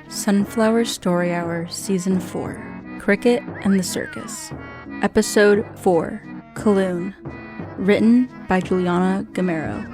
Sunflower Story Hour Season 4, Cricket and the Circus. Episode 4, Calune. Written by Giulyana Gamero.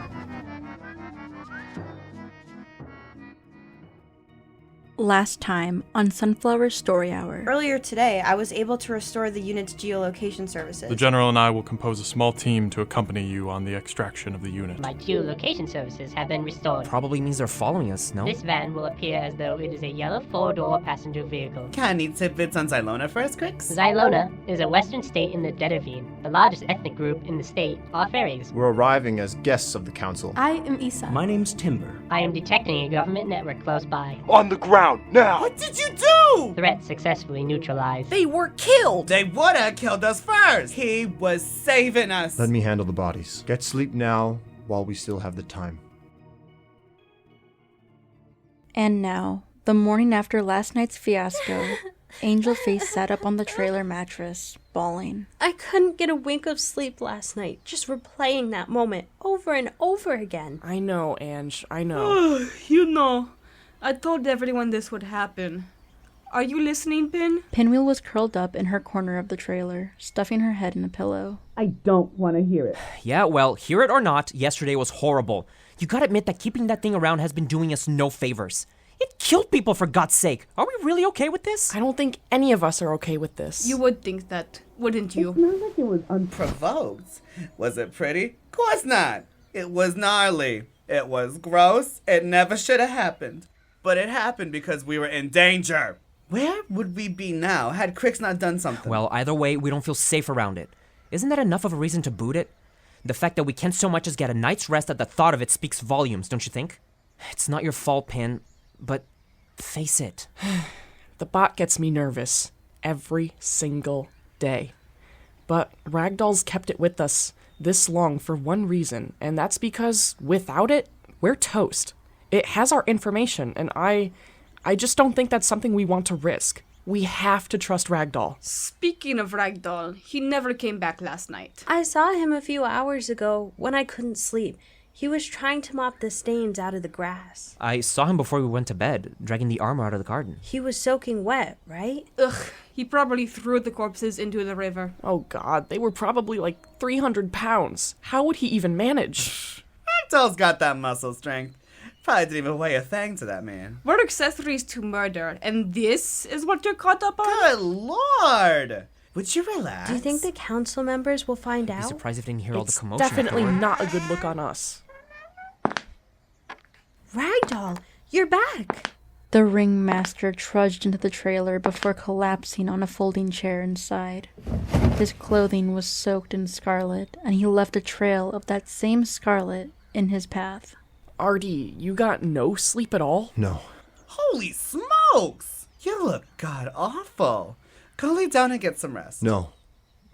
Last time on Sunflower Story Hour. Earlier today, I was able to restore the unit's geolocation services. The General and I will compose a small team to accompany you on the extraction of the unit. My geolocation services have been restored. Probably means they're following us, no? This van will appear as though it is a yellow four-door passenger vehicle. Got any tidbits on Xylona for us, Crix? Xylona is a western state in the Dedavine. The largest ethnic group in the state are fairies. We're arriving as guests of the council. I am Isa. My name's Timber. I am detecting a government network close by. On the ground, now! What did you do? Threat successfully neutralized. They were killed! They would have killed us first! He was saving us! Let me handle the bodies. Get sleep now while we still have the time. And now, the morning after last night's fiasco, Angel Face sat up on the trailer mattress, bawling. I couldn't get a wink of sleep last night, just replaying that moment over and over again. I know, Ange, I know. I told everyone this would happen. Are you listening, Pin? Pinwheel was curled up in her corner of the trailer, stuffing her head in a pillow. I don't want to hear it. Yeah, well, hear it or not, yesterday was horrible. You gotta admit that keeping that thing around has been doing us no favors. It killed people, for God's sake. Are we really okay with this? I don't think any of us are okay with this. You would think that, wouldn't you? It's not like it was unprovoked. Was it pretty? Of course not. It was gnarly. It was gross. It never should have happened. But it happened because we were in danger. Where would we be now had Crix not done something? Well, either way, we don't feel safe around it. Isn't that enough of a reason to boot it? The fact that we can't so much as get a night's rest at the thought of it speaks volumes, don't you think? It's not your fault, Pin, but face it. The bot gets me nervous every single day. But Ragdoll's kept it with us this long for one reason, and that's because without it, we're toast. It has our information, and I just don't think that's something we want to risk. We have to trust Ragdoll. Speaking of Ragdoll, he never came back last night. I saw him a few hours ago when I couldn't sleep. He was trying to mop the stains out of the grass. I saw him before we went to bed, dragging the armor out of the garden. He was soaking wet, right? Ugh, he probably threw the corpses into the river. Oh God, they were probably like 300 pounds. How would he even manage? Ragdoll's got that muscle strength. Probably didn't even weigh a thing to that man. We're accessories to murder, and this is what you're caught up on? Good Lord! Would you relax? Do you think the council members will find out? I'd be surprised if they didn't hear all the commotion. It's definitely not a good look on us. Ragdoll, you're back! The ringmaster trudged into the trailer before collapsing on a folding chair inside. His clothing was soaked in scarlet, and he left a trail of that same scarlet in his path. Artie, you got no sleep at all? No. Holy smokes! You look god-awful. Go lay down and get some rest. No,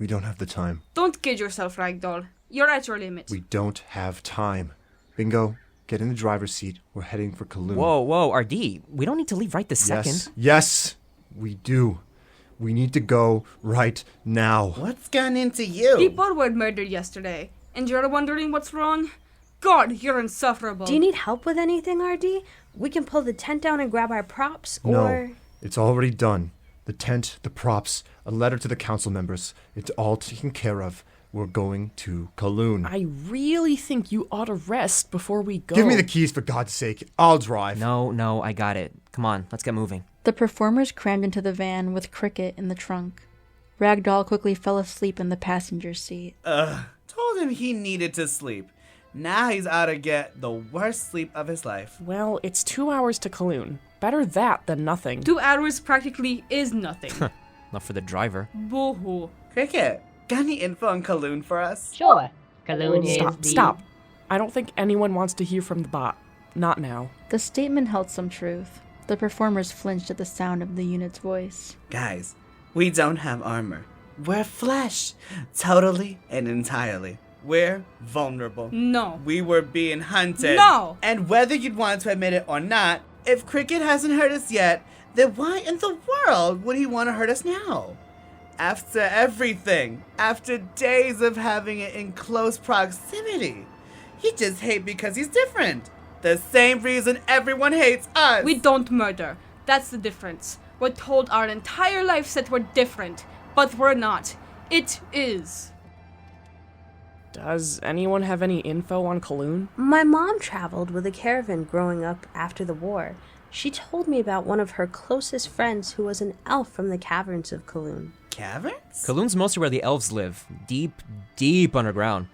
we don't have the time. Don't kid yourself, Ragdoll. You're at your limit. We don't have time. Bingo, get in the driver's seat. We're heading for Calune. Whoa, RD. We don't need to leave right this second. Yes, we do. We need to go right now. What's gone into you? People were murdered yesterday, and you're wondering what's wrong? God, you're insufferable. Do you need help with anything, RD? We can pull the tent down and grab our props, or... No, it's already done. The tent, the props, a letter to the council members. It's all taken care of. We're going to Calune. I really think you ought to rest before we go. Give me the keys, for God's sake. I'll drive. No, I got it. Come on, let's get moving. The performers crammed into the van with Cricket in the trunk. Ragdoll quickly fell asleep in the passenger seat. Told him he needed to sleep. Now he's out to get the worst sleep of his life. Well, it's 2 hours to Calune. Better that than nothing. 2 hours practically is nothing. Not for the driver. Boo-hoo. Cricket, got any info on Calune for us? Sure. Calune is Stop. I don't think anyone wants to hear from the bot. Not now. The statement held some truth. The performers flinched at the sound of the unit's voice. Guys, we don't have armor. We're flesh. Totally and entirely. We're vulnerable. No. We were being hunted. No. And whether you'd want to admit it or not, if Cricket hasn't hurt us yet, then why in the world would he want to hurt us now? After everything, after days of having it in close proximity, he just hates because he's different. The same reason everyone hates us. We don't murder. That's the difference. We're told our entire lives that we're different, but we're not. It is. Does anyone have any info on Calune? My mom traveled with a caravan growing up after the war. She told me about one of her closest friends who was an elf from the caverns of Calune. Caverns? Calune's mostly where the elves live, deep, deep underground.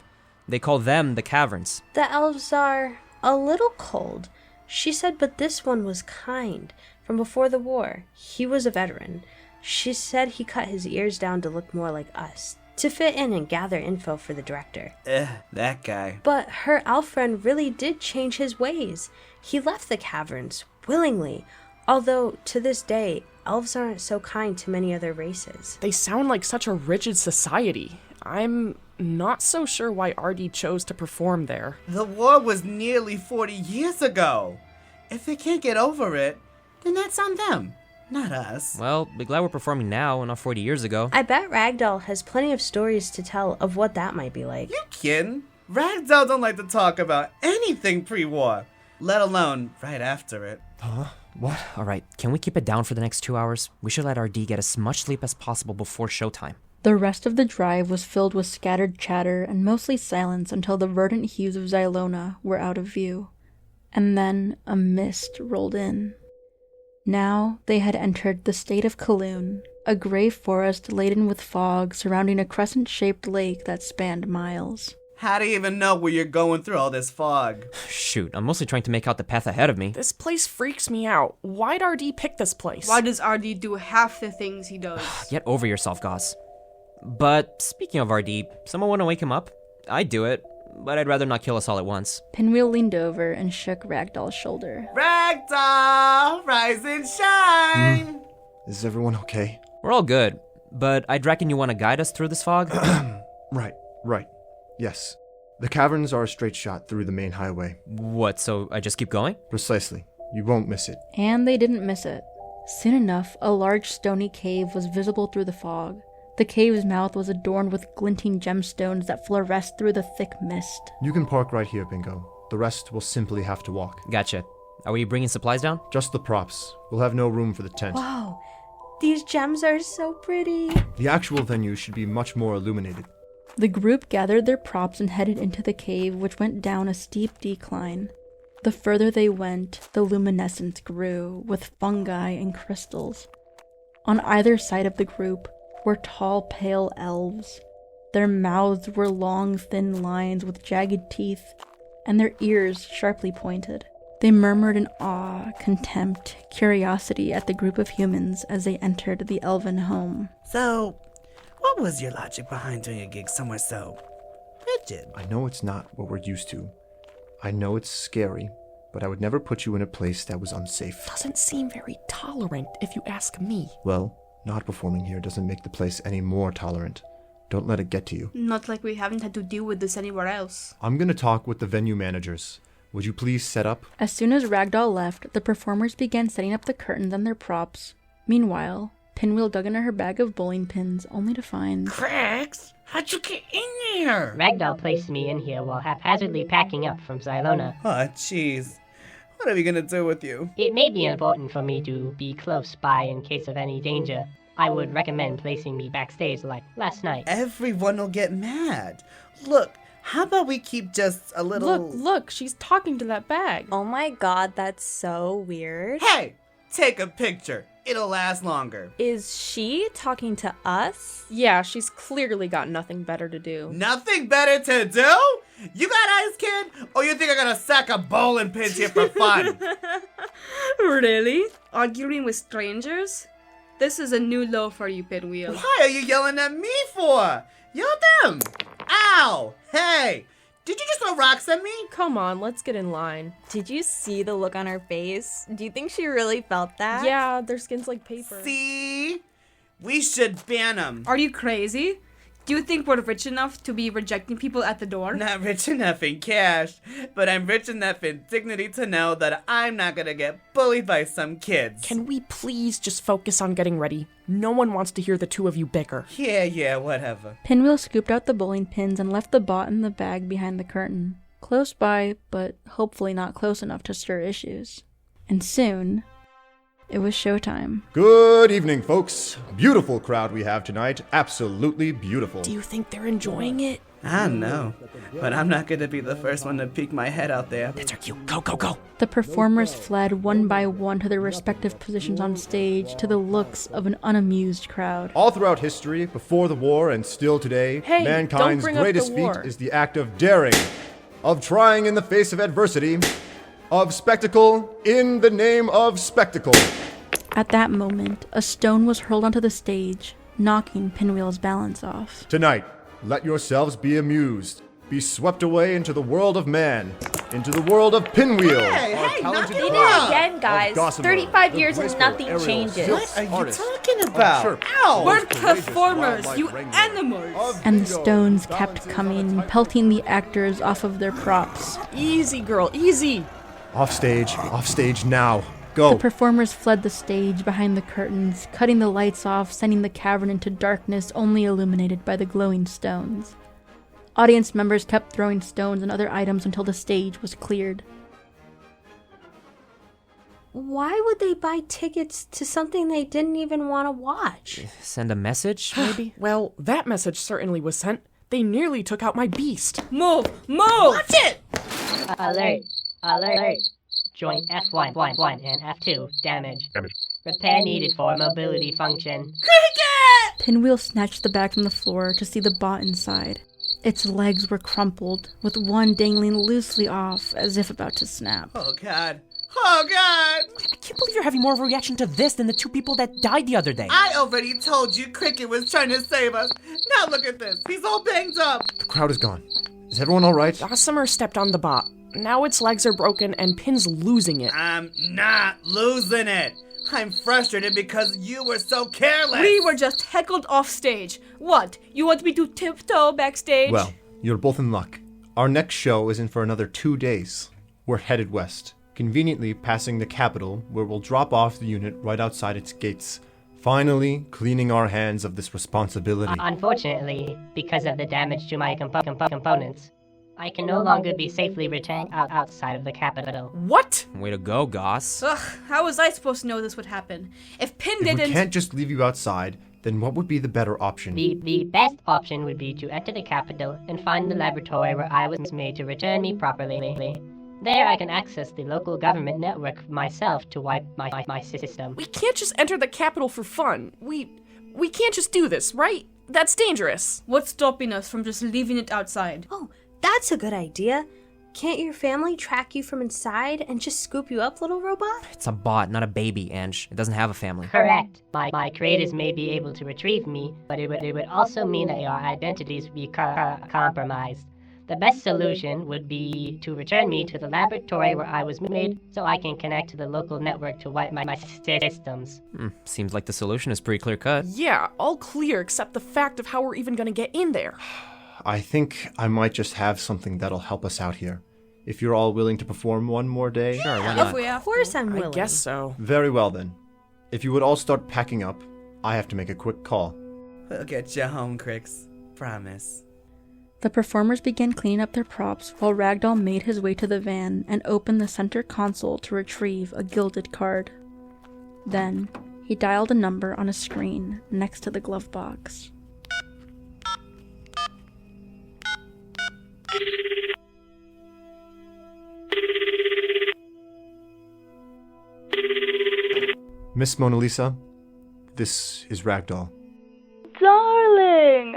They call them the caverns. The elves are a little cold, she said, but this one was kind. From before the war, he was a veteran. She said he cut his ears down to look more like us, to fit in and gather info for the director. That guy. But her elf friend really did change his ways. He left the caverns, willingly, although to this day, elves aren't so kind to many other races. They sound like such a rigid society. I'm not so sure why RD chose to perform there. The war was nearly 40 years ago. If they can't get over it, then that's on them, not us. Well, be glad we're performing now and not 40 years ago. I bet Ragdoll has plenty of stories to tell of what that might be like. You kidding? Ragdoll don't like to talk about anything pre-war, let alone right after it. Huh? What? All right, can we keep it down for the next 2 hours? We should let RD get as much sleep as possible before showtime. The rest of the drive was filled with scattered chatter and mostly silence until the verdant hues of Xylona were out of view. And then a mist rolled in. Now they had entered the state of Calune, a gray forest laden with fog surrounding a crescent-shaped lake that spanned miles. How do you even know where you're going through all this fog? Shoot, I'm mostly trying to make out the path ahead of me. This place freaks me out. Why'd RD pick this place? Why does RD do half the things he does? Get over yourself, Goss. But speaking of RD, someone want to wake him up? I'd do it, but I'd rather not kill us all at once. Pinwheel leaned over and shook Ragdoll's shoulder. Ragdoll, rise and shine! Is everyone okay? We're all good, but I'd reckon you want to guide us through this fog? Right. Yes. The caverns are a straight shot through the main highway. What, so I just keep going? Precisely. You won't miss it. And they didn't miss it. Soon enough, a large stony cave was visible through the fog. The cave's mouth was adorned with glinting gemstones that fluoresced through the thick mist. You can park right here, Bingo. The rest will simply have to walk. Gotcha. Are we bringing supplies down? Just the props. We'll have no room for the tent. Wow, these gems are so pretty. The actual venue should be much more illuminated. The group gathered their props and headed into the cave, which went down a steep decline. The further they went, the luminescence grew, with fungi and crystals. On either side of the group were tall, pale elves. Their mouths were long, thin lines with jagged teeth, and their ears sharply pointed. They murmured in awe, contempt, curiosity at the group of humans as they entered the elven home. So, what was your logic behind doing a gig somewhere so rigid? I know it's not what we're used to. I know it's scary, but I would never put you in a place that was unsafe. Doesn't seem very tolerant, if you ask me. Well, not performing here doesn't make the place any more tolerant. Don't let it get to you. Not like we haven't had to deal with this anywhere else. I'm gonna talk with the venue managers. Would you please set up? As soon as Ragdoll left, the performers began setting up the curtains and their props. Meanwhile, Pinwheel dug into her bag of bowling pins, only to find... Cracks? How'd you get in there? Ragdoll placed me in here while haphazardly packing up from Xylona. Oh, jeez. What are we gonna do with you? It may be important for me to be close by in case of any danger. I would recommend placing me backstage like last night. Everyone will get mad. Look, how about we keep just a little... Look, she's talking to that bag. Oh my god, that's so weird. Hey, take a picture. It'll last longer. Is she talking to us? Yeah, she's clearly got nothing better to do. Nothing better to do? You got eyes, kid? Or you think I'm gonna sack a bowling pins here for fun? Really? Arguing with strangers? This is a new low for you, Pinwheel. Why are you yelling at me for? Yell at them. Ow! Hey! Did you just throw rocks at me? Come on, let's get in line. Did you see the look on her face? Do you think she really felt that? Yeah, their skin's like paper. See? We should ban them. Are you crazy? Do you think we're rich enough to be rejecting people at the door? Not rich enough in cash, but I'm rich enough in dignity to know that I'm not gonna get bullied by some kids. Can we please just focus on getting ready? No one wants to hear the two of you bicker. Yeah, whatever. Pinwheel scooped out the bowling pins and left the bot in the bag behind the curtain. Close by, but hopefully not close enough to stir issues. And soon, it was showtime. Good evening, folks. Beautiful crowd we have tonight. Absolutely beautiful. Do you think they're enjoying it? I don't know, but I'm not gonna be the first one to peek my head out there. That's our cue. Go, go, go. The performers fled one by one to their respective positions on stage to the looks of an unamused crowd. All throughout history, before the war and still today, Hey, mankind's don't bring up greatest the feat war. is the act of daring, of trying in the face of adversity, of spectacle in the name of spectacle. At that moment, a stone was hurled onto the stage, knocking Pinwheel's balance off. Tonight, let yourselves be amused. Be swept away into the world of man, into the world of Pinwheel. Hey, our knock talented it They did off. it again, guys. Gossamer, 35 the years and graceful nothing aerial changes. What are you artist, talking about? chirp, Ow! We're courageous performers, wildlife you wrangler, animals! of And the bingo, stones kept balancing coming, on a pelting the actors off of their props. Easy, girl, easy. Off stage now. Go. The performers fled the stage behind the curtains, cutting the lights off, sending the cavern into darkness only illuminated by the glowing stones. Audience members kept throwing stones and other items until the stage was cleared. Why would they buy tickets to something they didn't even want to watch? Send a message, maybe? Well, that message certainly was sent. They nearly took out my beast. Move! Move! Watch it! Alert! Alert! Joint F1 and F2 damage. Repair needed for mobility function. Pinwheel snatched the bag from the floor to see the bot inside. Its legs were crumpled, with one dangling loosely off as if about to snap. Oh god. Oh god! I can't believe you're having more of a reaction to this than the two people that died the other day. I already told you Cricket was trying to save us. Now look at this. He's all banged up. The crowd is gone. Is everyone all right? Gossamer stepped on the bot. Now its legs are broken and Pin's losing it. I'm not losing it. I'm frustrated because you were so careless. We were just heckled off stage. What? You want me to tiptoe backstage? Well, you're both in luck. Our next show isn't for another 2 days. We're headed west, conveniently passing the capital, where we'll drop off the unit right outside its gates, finally cleaning our hands of this responsibility. Unfortunately, because of the damage to my components, I can no longer be safely returned outside of the capital. What? Way to go, Goss. Ugh, how was I supposed to know this would happen? If Pin If didn't... we can't just leave you outside, then what would be the better option? The best option would be to enter the capital and find the laboratory where I was made to return me properly. There I can access the local government network myself to wipe my system. We can't just enter the capital for fun. We can't just do this, right? That's dangerous. What's stopping us from just leaving it outside? Oh, that's a good idea. Can't your family track you from inside and just scoop you up, little robot? It's a bot, not a baby, Ange. It doesn't have a family. Correct. My creators may be able to retrieve me, but it would also mean that our identities would be compromised. The best solution would be to return me to the laboratory where I was made so I can connect to the local network to wipe my systems. Seems like the solution is pretty clear-cut. Yeah, all clear except the fact of how we're even gonna get in there. I think I might just have something that'll help us out here. If you're all willing to perform one more day? Sure, why not? Of course I'm willing. I guess so. Very well then. If you would all start packing up, I have to make a quick call. We'll get you home, Crix. Promise. The performers began cleaning up their props while Ragdoll made his way to the van and opened the center console to retrieve a gilded card. Then, he dialed a number on a screen next to the glove box. Miss Mona Lisa, this is Ragdoll. Darling!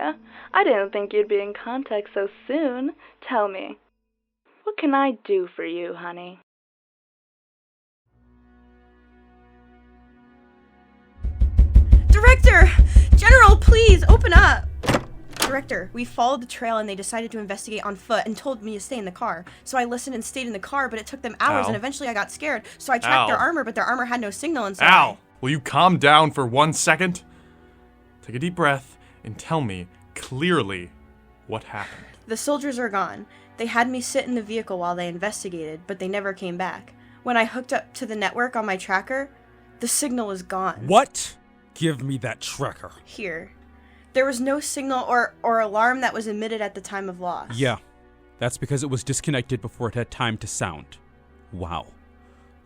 I didn't think you'd be in contact so soon. Tell me, what can I do for you, honey? Director! General, please, open up! Director, we followed the trail and they decided to investigate on foot and told me to stay in the car. So I listened and stayed in the car, but it took them hours and eventually I got scared. So I tracked their armor, but their armor had no signal inside. Al, will you calm down for 1 second? Take a deep breath and tell me clearly what happened. The soldiers are gone. They had me sit in the vehicle while they investigated, but they never came back. When I hooked up to the network on my tracker, the signal was gone. What? Give me that tracker. Here. There was no signal or alarm that was emitted at the time of loss. Yeah, that's because it was disconnected before it had time to sound. Wow.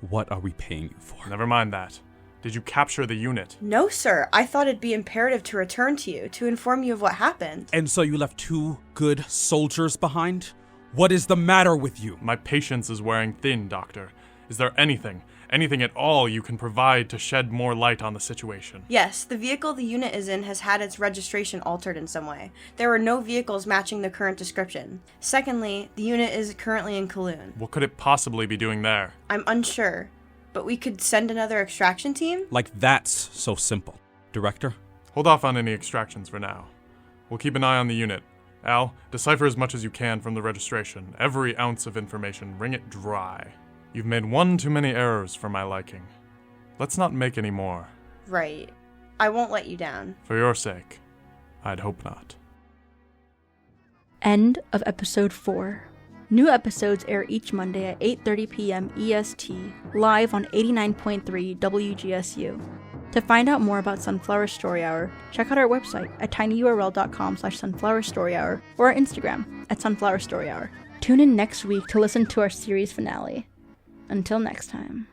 What are we paying you for? Never mind that. Did you capture the unit? No, sir. I thought it'd be imperative to return to you, to inform you of what happened. And so you left 2 good soldiers behind? What is the matter with you? My patience is wearing thin, Doctor. Is there anything at all you can provide to shed more light on the situation? Yes, the vehicle the unit is in has had its registration altered in some way. There are no vehicles matching the current description. Secondly, the unit is currently in Calune. What could it possibly be doing there? I'm unsure, but we could send another extraction team? Like that's so simple. Director? Hold off on any extractions for now. We'll keep an eye on the unit. Al, decipher as much as you can from the registration. Every ounce of information, wring it dry. You've made one too many errors for my liking. Let's not make any more. Right. I won't let you down. For your sake, I'd hope not. End of episode 4. New episodes air each Monday at 8:30 p.m. EST, live on 89.3 WGSU. To find out more about Sunflower Story Hour, check out our website at tinyurl.com/sunflowerstoryhour or our Instagram at sunflowerstoryhour. Tune in next week to listen to our series finale. Until next time.